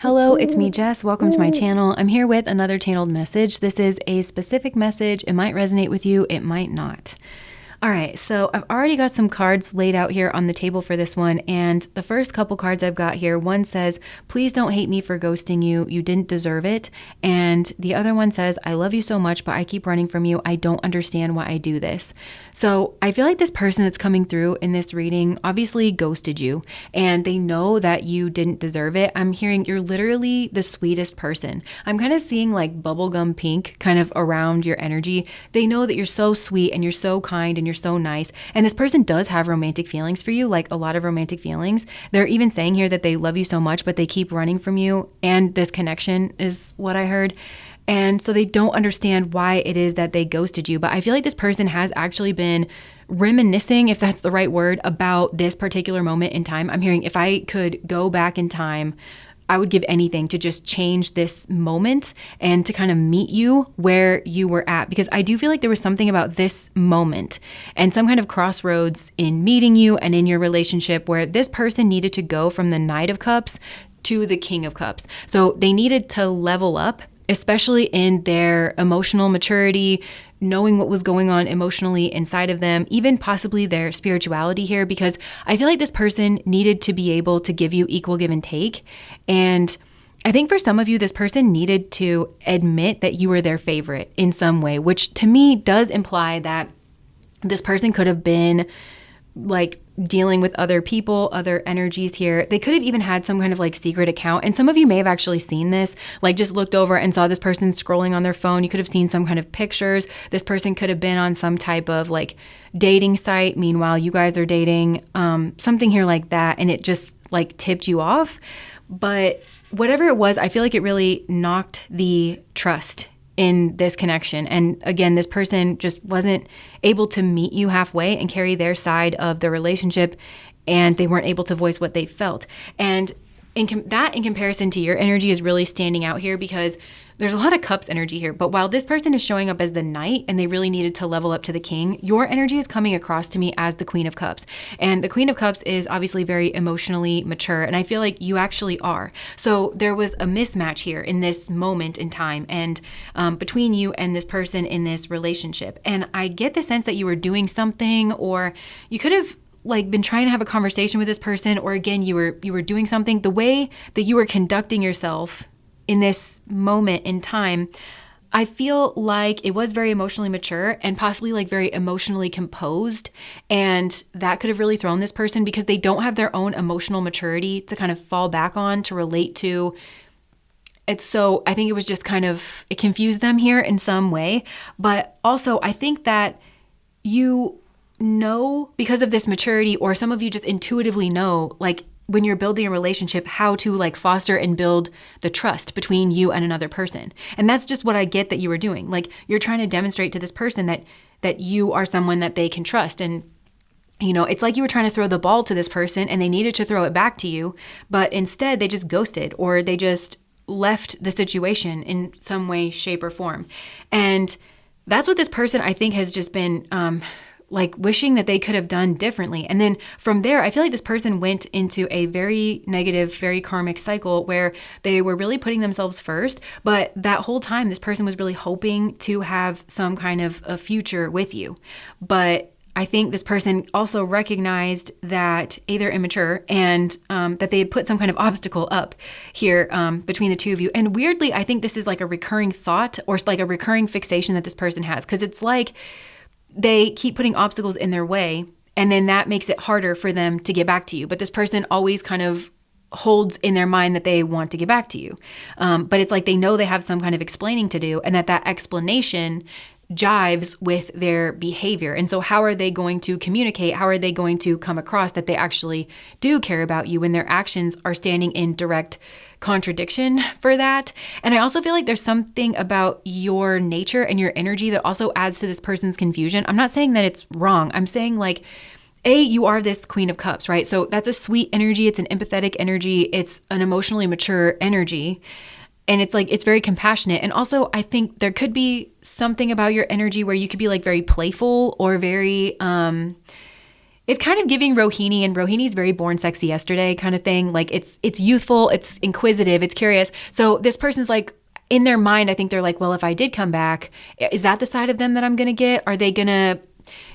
Hello, it's me, Jess. Welcome to my channel. I'm here with another channeled message. This is a specific message. It might resonate with you, it might not. All right, so I've already got some cards laid out here on the table for this one, and the first couple cards I've got here, one says, please don't hate me for ghosting you. You didn't deserve it. And the other one says, I love you so much, but I keep running from you. I don't understand why I do this. So I feel like this person that's coming through in this reading obviously ghosted you, and they know that you didn't deserve it. I'm hearing you're literally the sweetest person. I'm kind of seeing like bubblegum pink kind of around your energy. They know that you're so sweet and you're so kind and you're so nice. And this person does have romantic feelings for you, like a lot of romantic feelings. They're even saying here that they love you so much, but they keep running from you. And this connection is what I heard. And so they don't understand why it is that they ghosted you. But I feel like this person has actually been reminiscing, if that's the right word, about this particular moment in time. I'm hearing if I could go back in time, I would give anything to just change this moment and to kind of meet you where you were at. Because I do feel like there was something about this moment and some kind of crossroads in meeting you and in your relationship where this person needed to go from the Knight of Cups to the King of Cups. So they needed to level up, especially in their emotional maturity, knowing what was going on emotionally inside of them, even possibly their spirituality here, because I feel like this person needed to be able to give you equal give and take. And I think for some of you, this person needed to admit that you were their favorite in some way, which to me does imply that this person could have been like dealing with other people, other energies here. They could have even had some kind of like secret account. And some of you may have actually seen this, like just looked over and saw this person scrolling on their phone. You could have seen some kind of pictures. This person could have been on some type of like dating site. Meanwhile, you guys are dating, something here like that. And it just like tipped you off. But whatever it was, I feel like it really knocked the trust in this connection. And again, this person just wasn't able to meet you halfway and carry their side of the relationship, and they weren't able to voice what they felt. And in comparison to your energy is really standing out here because there's a lot of cups energy here. But while this person is showing up as the knight and they really needed to level up to the king, your energy is coming across to me as the queen of cups. And the queen of cups is obviously very emotionally mature. And I feel like you actually are. So there was a mismatch here in this moment in time and between you and this person in this relationship. And I get the sense that you were doing something, or you could have like been trying to have a conversation with this person, or again, you were doing something. The way that you were conducting yourself in this moment in time, I feel like it was very emotionally mature and possibly like very emotionally composed. And that could have really thrown this person because they don't have their own emotional maturity to kind of fall back on, to relate to. So I think it was just kind of, it confused them here in some way. But also I think that you know, because of this maturity, or some of you just intuitively know, like when you're building a relationship, how to like foster and build the trust between you and another person. And that's just what I get that you were doing. Like you're trying to demonstrate to this person that you are someone that they can trust. And you know, it's like you were trying to throw the ball to this person and they needed to throw it back to you, but instead they just ghosted, or they just left the situation in some way, shape, or form. And that's what this person I think has just been like wishing that they could have done differently. And then from there, I feel like this person went into a very negative, very karmic cycle where they were really putting themselves first. But that whole time, this person was really hoping to have some kind of a future with you. But I think this person also recognized that they're immature and that they had put some kind of obstacle up here between the two of you. And weirdly, I think this is like a recurring thought or like a recurring fixation that this person has, because it's like they keep putting obstacles in their way, and then that makes it harder for them to get back to you. But this person always kind of holds in their mind that they want to get back to you. But it's like they know they have some kind of explaining to do, and that explanation jives with their behavior. And so how are they going to communicate? How are they going to come across that they actually do care about you when their actions are standing in direct contradiction for that? And I also feel like there's something about your nature and your energy that also adds to this person's confusion. I'm not saying that it's wrong. I'm saying like, you are this queen of cups, right? So that's a sweet energy. It's an empathetic energy. It's an emotionally mature energy. And it's like, it's very compassionate. And also I think there could be something about your energy where you could be like very playful or very, it's kind of giving Rohini, and Rohini's very born sexy yesterday kind of thing. Like it's youthful, it's inquisitive, it's curious. So this person's like, in their mind, I think they're like, well, if I did come back, is that the side of them that I'm going to get? Are they going to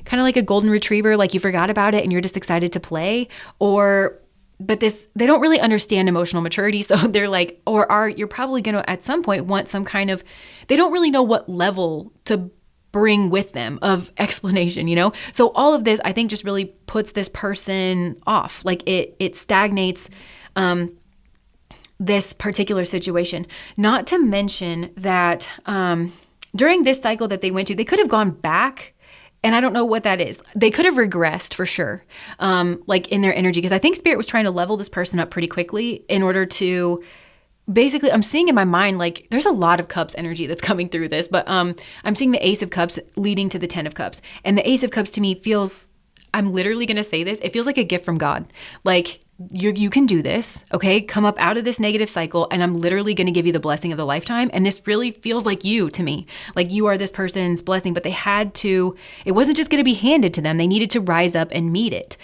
kind of like a golden retriever, like you forgot about it and you're just excited to play? But they don't really understand emotional maturity. So they're like, you're probably going to at some point want some kind of, they don't really know what level to bring with them of explanation, you know? So all of this, I think, just really puts this person off. Like it stagnates this particular situation. Not to mention that during this cycle that they went to, they could have gone back. And I don't know what that is. They could have regressed for sure, like in their energy. Because I think Spirit was trying to level this person up pretty quickly in order to basically, I'm seeing in my mind, like there's a lot of Cups energy that's coming through this. But I'm seeing the Ace of Cups leading to the 10 of Cups. And the Ace of Cups to me feels, I'm literally going to say this, it feels like a gift from God. Like you can do this, okay? Come up out of this negative cycle, and I'm literally going to give you the blessing of the lifetime. And this really feels like you to me. Like you are this person's blessing, but they had to, it wasn't just going to be handed to them. They needed to rise up and meet it.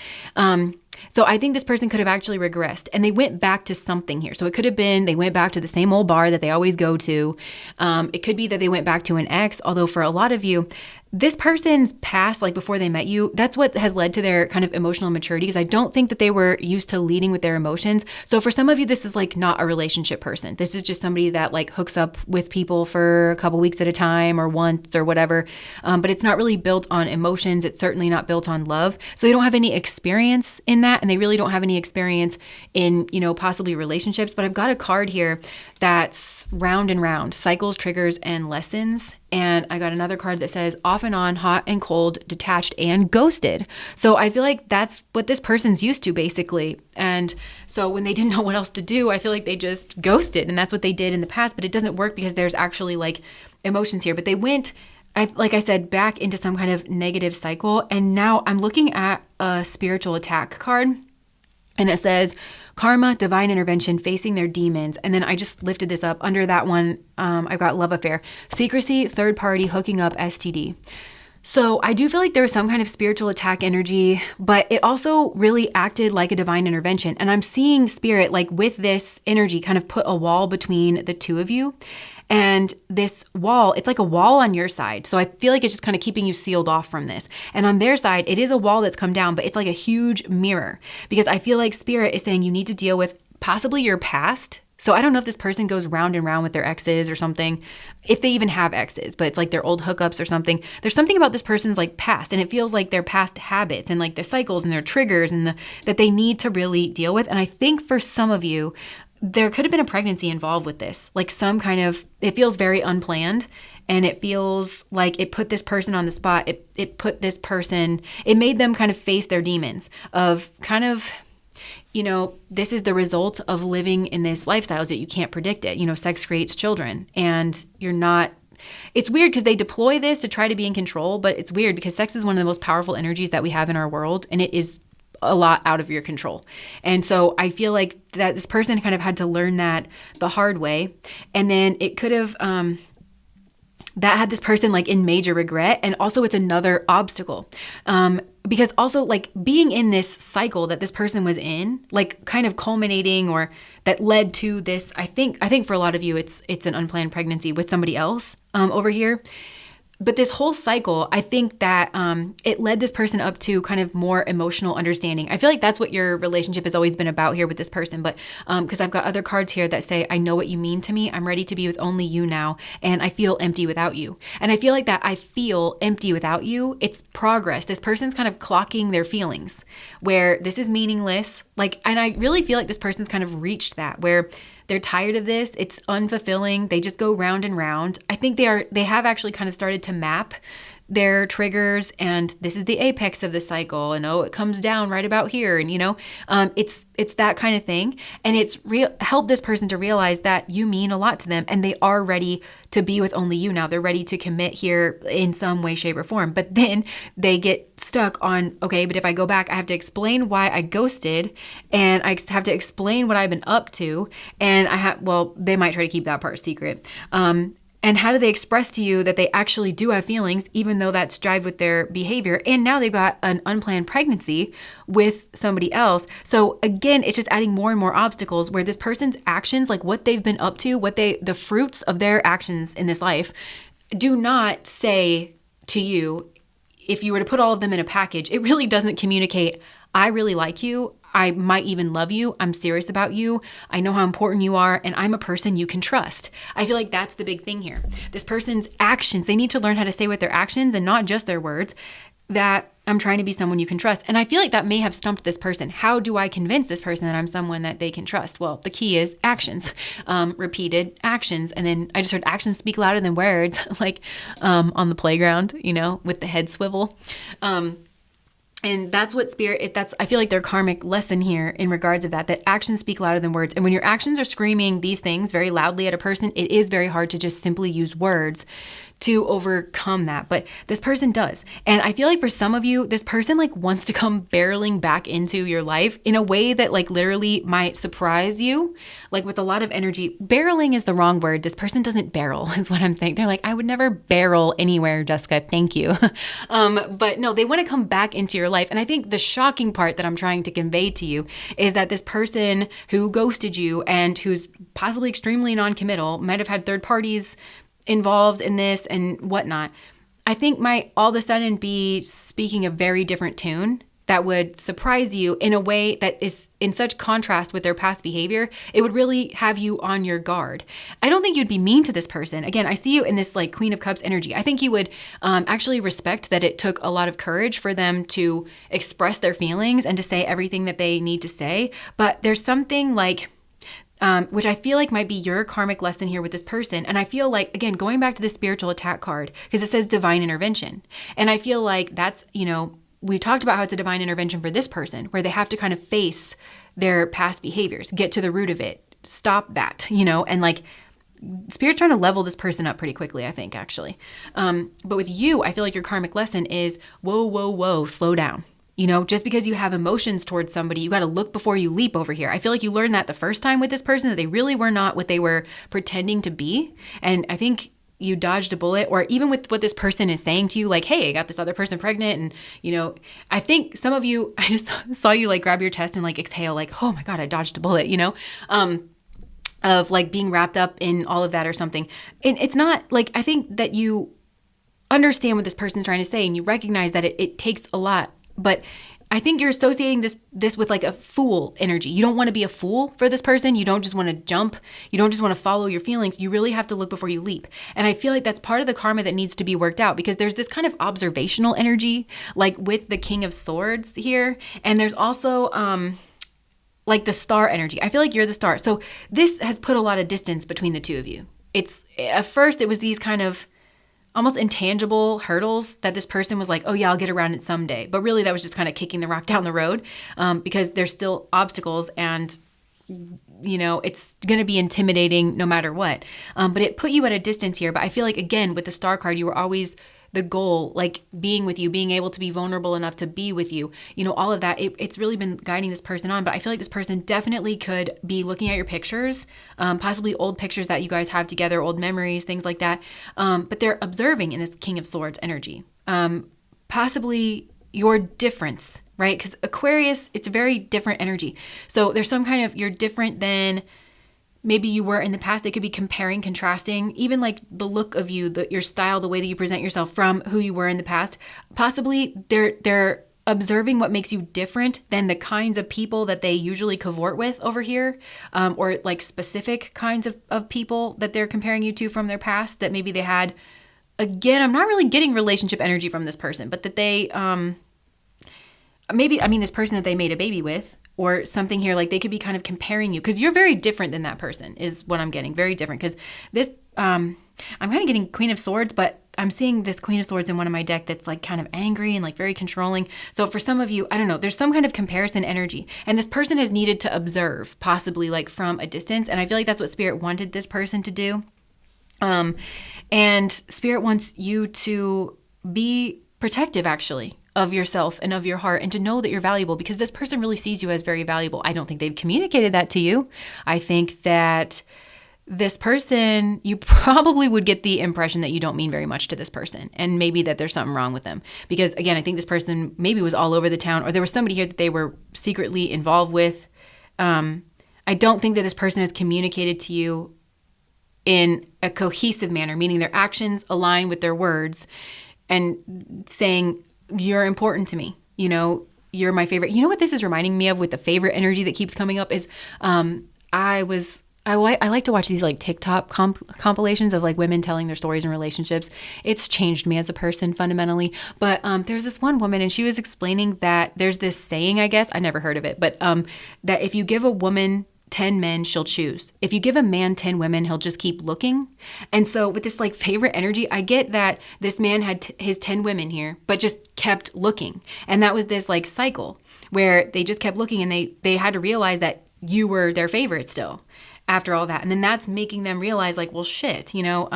So I think this person could have actually regressed, and they went back to something here. So it could have been they went back to the same old bar that they always go to. It could be that they went back to an ex, although for a lot of you, this person's past, like before they met you, that's what has led to their kind of emotional maturity, because I don't think that they were used to leading with their emotions. So for some of you, this is like not a relationship person. This is just somebody that like hooks up with people for a couple weeks at a time or once or whatever. But it's not really built on emotions. It's certainly not built on love. So they don't have any experience in that, and they really don't have any experience in, possibly relationships. But I've got a card here that's round and round, cycles, triggers, and lessons. And I got another card that says off and on, hot and cold, detached, and ghosted. So I feel like that's what this person's used to, basically. And so when they didn't know what else to do, I feel like they just ghosted. And that's what they did in the past. But it doesn't work because there's actually like emotions here. But they went, like I said, back into some kind of negative cycle. And now I'm looking at a spiritual attack card. And it says karma, divine intervention, facing their demons. And then I just lifted this up. Under that one, I've got love affair, secrecy, third party, hooking up, STD. So I do feel like there was some kind of spiritual attack energy, but it also really acted like a divine intervention. And I'm seeing Spirit, like with this energy, kind of put a wall between the two of you. And this wall, it's like a wall on your side. So I feel like it's just kind of keeping you sealed off from this. And on their side, it is a wall that's come down, but it's like a huge mirror, because I feel like Spirit is saying you need to deal with possibly your past. So I don't know if this person goes round and round with their exes or something, if they even have exes, but it's like their old hookups or something. There's something about this person's like past, and it feels like their past habits and like their cycles and their triggers and that they need to really deal with. And I think for some of you, there could have been a pregnancy involved with this, like some kind of, it feels very unplanned, and it feels like it put this person on the spot. It put this person, it made them kind of face their demons of kind of, this is the result of living in this lifestyle, that you can't predict it. Sex creates children, and you're not, it's weird because they deploy this to try to be in control, but it's weird because sex is one of the most powerful energies that we have in our world, and it is a lot out of your control. And so I feel like that this person kind of had to learn that the hard way. And then it could have, that had this person like in major regret. And also it's another obstacle. Because also like being in this cycle that this person was in, like kind of culminating, or that led to this, I think for a lot of you, it's an unplanned pregnancy with somebody else over here. But this whole cycle, I think that it led this person up to kind of more emotional understanding. I feel like that's what your relationship has always been about here with this person. But because I've got other cards here that say, I know what you mean to me. I'm ready to be with only you now. And I feel empty without you. And I feel like that I feel empty without you. It's progress. This person's kind of clocking their feelings where this is meaningless. And I really feel like this person's kind of reached that where they're tired of this. It's unfulfilling. They just go round and round. I think they have actually kind of started to map their triggers, and this is the apex of the cycle, and it comes down right about here, and it's that kind of thing. And it's helped this person to realize that you mean a lot to them, and they are ready to be with only you now. They're ready to commit here in some way, shape, or form. But then they get stuck on, okay, but if I go back, I have to explain why I ghosted, and I have to explain what I've been up to, and they might try to keep that part secret. And how do they express to you that they actually do have feelings, even though that's jive with their behavior? And now they've got an unplanned pregnancy with somebody else. So again, it's just adding more and more obstacles where this person's actions, like what they've been up to, the fruits of their actions in this life, do not say to you, if you were to put all of them in a package, it really doesn't communicate, I really like you. I might even love you. I'm serious about you. I know how important you are, and I'm a person you can trust. I feel like that's the big thing here. This person's actions, they need to learn how to say with their actions and not just their words that I'm trying to be someone you can trust. And I feel like that may have stumped this person. How do I convince this person that I'm someone that they can trust? Well, the key is actions, repeated actions. And then I just heard actions speak louder than words, like on the playground, with the head swivel. And that's what I feel like their karmic lesson here in regards of that actions speak louder than words. And when your actions are screaming these things very loudly at a person, it is very hard to just simply use words to overcome that. But this person does. And I feel like for some of you, this person wants to come barreling back into your life in a way that literally might surprise you, with a lot of energy. Barreling is the wrong word. This person doesn't barrel is what I'm thinking. They're like, I would never barrel anywhere, Jessica. Thank you. But no, they want to come back into your life. And I think the shocking part that I'm trying to convey to you is that this person who ghosted you and who's possibly extremely non-committal, might have had third parties involved in this and whatnot, I think might all of a sudden be speaking a very different tune that would surprise you in a way that is in such contrast with their past behavior. It would really have you on your guard. I don't think you'd be mean to this person. Again, I see you in this Queen of Cups energy. I think you would actually respect that it took a lot of courage for them to express their feelings and to say everything that they need to say. But there's something which I feel like might be your karmic lesson here with this person. And I feel like, again, going back to the spiritual attack card, because it says divine intervention. And I feel like that's, we talked about how it's a divine intervention for this person, where they have to kind of face their past behaviors, get to the root of it, stop that, and Spirit's trying to level this person up pretty quickly, I think, actually. But with you, I feel like your karmic lesson is, whoa, slow down. Just because you have emotions towards somebody, you got to look before you leap over here. I feel like you learned that the first time with this person, that they really were not what they were pretending to be. And I think you dodged a bullet, or even with what this person is saying to you, like, hey, I got this other person pregnant. And, I think some of you, I just saw you grab your chest and exhale, oh my God, I dodged a bullet, of being wrapped up in all of that or something. And it's not I think that you understand what this person's trying to say and you recognize that it takes a lot. But I think you're associating this with a fool energy. You don't want to be a fool for this person. You don't just want to jump. You don't just want to follow your feelings. You really have to look before you leap. And I feel like that's part of the karma that needs to be worked out, because there's this kind of observational energy, with the King of Swords here. And there's also the star energy. I feel like you're the star. So this has put a lot of distance between the two of you. At first it was these kind of almost intangible hurdles that this person was like, oh yeah, I'll get around it someday. But really that was just kind of kicking the rock down the road, because there's still obstacles and, it's going to be intimidating no matter what. But it put you at a distance here. But I feel like, again, with the star card, you were always the goal, being with you, being able to be vulnerable enough to be with you, all of that. It's really been guiding this person on. But I feel like this person definitely could be looking at your pictures, possibly old pictures that you guys have together, old memories, things like that. But they're observing in this King of Swords energy, possibly your difference, right? Because Aquarius, it's a very different energy. So there's some kind of, you're different than maybe you were in the past. They could be comparing, contrasting, even the look of you, your style, the way that you present yourself from who you were in the past. Possibly they're observing what makes you different than the kinds of people that they usually cavort with over here, or specific kinds of people that they're comparing you to from their past that maybe they had. Again, I'm not really getting relationship energy from this person, but that they, this person that they made a baby with, or something here, they could be kind of comparing you, because you're very different than that person is what I'm getting. Very different. Because this, I'm kind of getting Queen of Swords, but I'm seeing this Queen of Swords in one of my deck that's kind of angry and very controlling. So for some of you, I don't know, there's some kind of comparison energy, and this person has needed to observe, possibly from a distance. And I feel like that's what Spirit wanted this person to do. And Spirit wants you to be protective, actually, of yourself and of your heart, and to know that you're valuable, because this person really sees you as very valuable. I don't think they've communicated that to you. I think that this person, you probably would get the impression that you don't mean very much to this person, and maybe that there's something wrong with them. Because again, I think this person maybe was all over the town, or there was somebody here that they were secretly involved with. I don't think that this person has communicated to you in a cohesive manner, meaning their actions align with their words and saying, you're important to me. You know, you're my favorite. You know what this is reminding me of with the favorite energy that keeps coming up is I like to watch these like TikTok compilations of like women telling their stories in relationships. It's changed me as a person fundamentally. But there's this one woman, and she was explaining that there's this saying, I guess, I never heard of it, but that if you give a woman 10 men, she'll choose. If you give a man 10 women, he'll just keep looking. And so with this like favorite energy, I get that this man had his 10 women here, but just kept looking. And that was this like cycle where they just kept looking, and they had to realize that you were their favorite still after all that. And then that's making them realize like, well, shit, you know,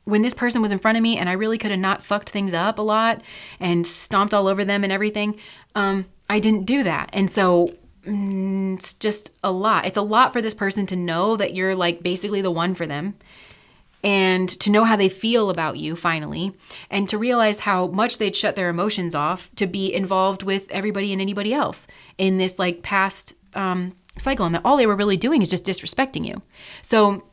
when this person was in front of me and I really could have not fucked things up a lot and stomped all over them and everything, I didn't do that. And so it's just a lot. It's a lot for this person to know that you're like basically the one for them, and to know how they feel about you finally, and to realize how much they'd shut their emotions off to be involved with everybody and anybody else in this like past cycle, and that all they were really doing is just disrespecting you. So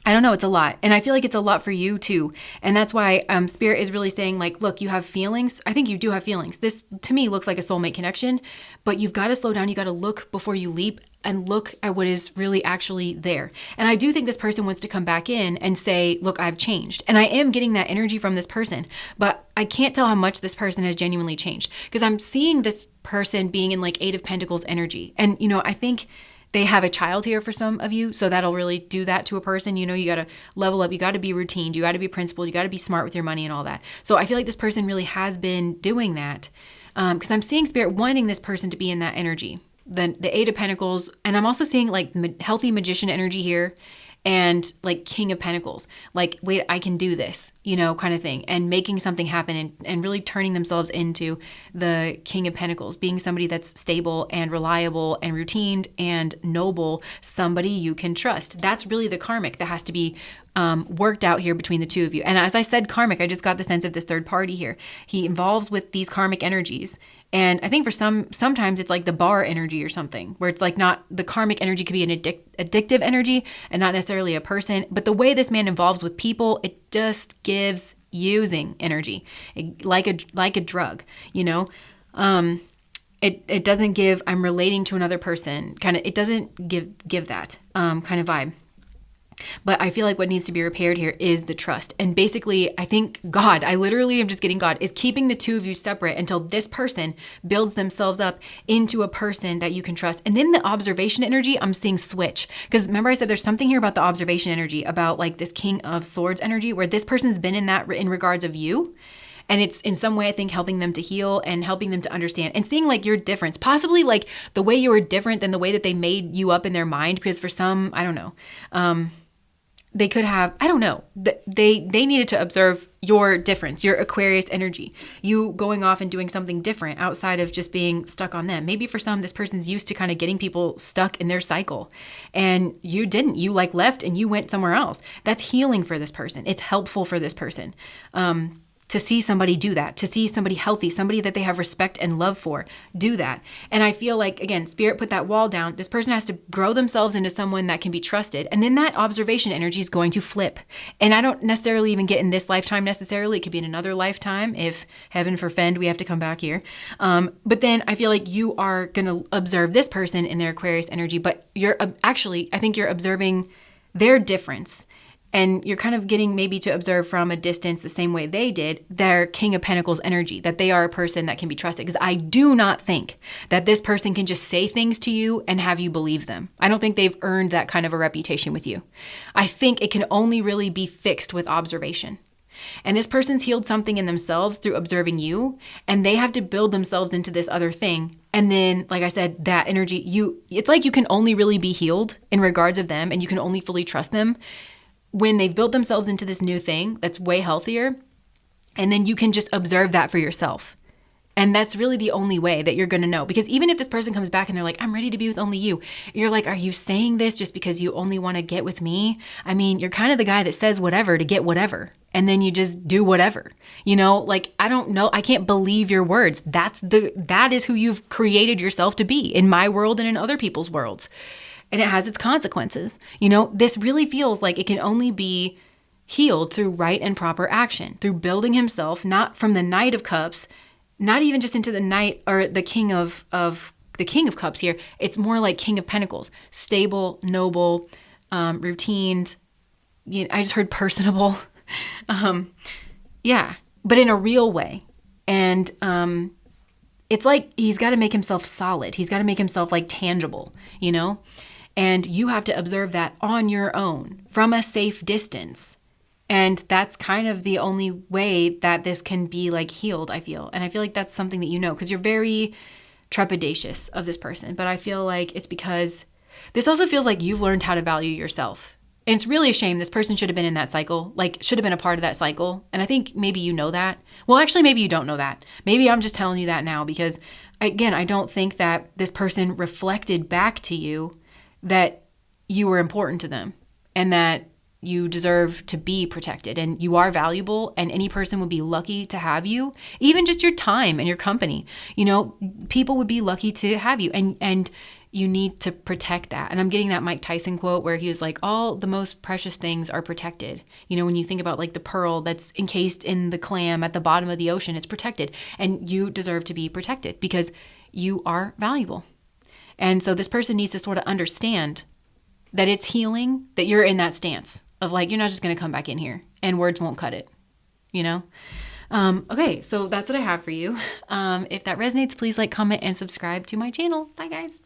I don't know, it's a lot. And I feel like it's a lot for you too. And that's why Spirit is really saying like, look, you have feelings. I think you do have feelings. This to me looks like a soulmate connection, but you've got to slow down. You got to look before you leap and look at what is really actually there. And I do think this person wants to come back in and say, look, I've changed. And I am getting that energy from this person, but I can't tell how much this person has genuinely changed, because I'm seeing this person being in like 8 of Pentacles energy. And, you know, I think they have a child here for some of you, so that'll really do that to a person. You know, you got to level up, you got to be routine, you got to be principled, you got to be smart with your money and all that. So I feel like this person really has been doing that, because I'm seeing Spirit wanting this person to be in that energy, the 8 of Pentacles, and I'm also seeing like healthy magician energy here, and like King of Pentacles, like, wait, I can do this, you know, kind of thing, and making something happen, and really turning themselves into the King of Pentacles, being somebody that's stable and reliable and routined and noble, somebody you can trust. That's really the karmic that has to be worked out here between the two of you. And as I said, karmic, I just got the sense of this third party here. He involves with these karmic energies. And I think for sometimes it's like the bar energy or something, where it's like not, the karmic energy could be an addictive energy and not necessarily a person. But the way this man involves with people, it just gives using energy, like a drug, you know? It doesn't give, I'm relating to another person, kind of, it doesn't give that kind of vibe. But I feel like what needs to be repaired here is the trust. And basically, I think God, I literally am just getting God, is keeping the two of you separate until this person builds themselves up into a person that you can trust. And then the observation energy, I'm seeing switch. Because remember I said there's something here about the observation energy, about like this King of Swords energy, where this person's been in that in regards of you. And it's in some way, I think, helping them to heal and helping them to understand and seeing like your difference, possibly like the way you were different than the way that they made you up in their mind. Because for some, I don't know, they could have, I don't know, they needed to observe your difference, your Aquarius energy, you going off and doing something different outside of just being stuck on them. Maybe for some, this person's used to kind of getting people stuck in their cycle, and you didn't, you like left and you went somewhere else. That's healing for this person. It's helpful for this person. To see somebody do that, to see somebody healthy, somebody that they have respect and love for, do that. And I feel like, again, Spirit put that wall down. This person has to grow themselves into someone that can be trusted. And then that observation energy is going to flip. And I don't necessarily even get in this lifetime necessarily. It could be in another lifetime. If heaven forfend, we have to come back here. But then I feel like you are going to observe this person in their Aquarius energy. But you're actually, I think you're observing their difference. And you're kind of getting maybe to observe from a distance the same way they did their King of Pentacles energy, that they are a person that can be trusted. Because I do not think that this person can just say things to you and have you believe them. I don't think they've earned that kind of a reputation with you. I think it can only really be fixed with observation. And this person's healed something in themselves through observing you, and they have to build themselves into this other thing. And then, like I said, that energy, it's like you can only really be healed in regards of them, and you can only fully trust them when they've built themselves into this new thing that's way healthier. And then you can just observe that for yourself. And that's really the only way that you're going to know. Because even if this person comes back and they're like, I'm ready to be with only you, you're like, are you saying this just because you only want to get with me? I mean, you're kind of the guy that says whatever to get whatever. And then you just do whatever, like, I don't know. I can't believe your words. That is who you've created yourself to be in my world and in other people's worlds. And it has its consequences. This really feels like it can only be healed through right and proper action, through building himself, not from the Knight of Cups, not even just into the Knight or the King of the King of Cups here. It's more like King of Pentacles, stable, noble, routines. I just heard personable. Yeah, but in a real way. And it's like he's got to make himself solid. He's got to make himself like tangible, and you have to observe that on your own from a safe distance. And that's kind of the only way that this can be like healed, I feel. And I feel like that's something that because you're very trepidatious of this person. But I feel like it's because this also feels like you've learned how to value yourself. And it's really a shame. This person should have been in that cycle, like should have been a part of that cycle. And I think maybe you know that. Well, actually, maybe you don't know that. Maybe I'm just telling you that now because, again, I don't think that this person reflected back to you that you were important to them and that you deserve to be protected and you are valuable, and any person would be lucky to have you. Even just your time and your company, people would be lucky to have you, and you need to protect that. And I'm getting that Mike Tyson quote where he was like, all the most precious things are protected. When you think about like the pearl that's encased in the clam at the bottom of the ocean, it's protected, and you deserve to be protected because you are valuable. And so this person needs to sort of understand that it's healing, that you're in that stance of like, you're not just going to come back in here and words won't cut it, Okay, so that's what I have for you. If that resonates, please like, comment, and subscribe to my channel. Bye, guys.